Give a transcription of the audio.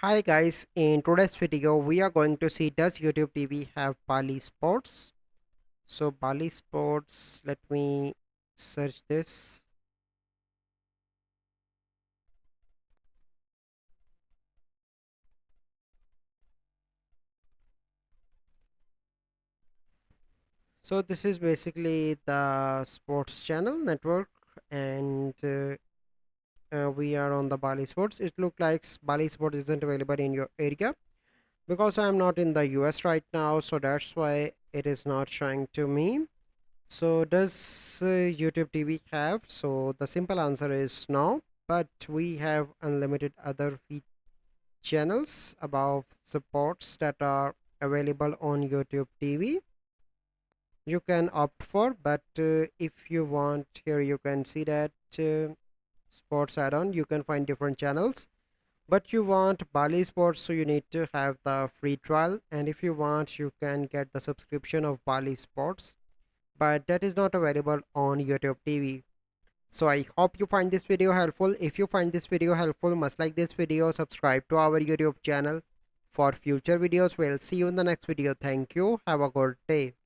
Hi guys, in today's video we are going to see, does YouTube TV have Bally Sports? So Bally Sports, let me search this. So this is basically the sports channel network, and we are on the Bally Sports. It looks like Bally Sports isn't available in your area because I am not in the US right now, so that's why it is not showing to me. So does YouTube TV have? So the simple answer is no, but we have unlimited other channels about supports that are available on YouTube TV. You can opt for, but if you want, here you can see that sports add-on. You can find different channels, but you want Bali Sports, so you need to have the free trial. And if you want, you can get the subscription of Bali Sports, but that is not available on YouTube TV. So I hope you find this video helpful. If you find this video helpful, must like this video, subscribe to our YouTube channel for future videos. We'll see you in the next video. Thank you. Have a good day.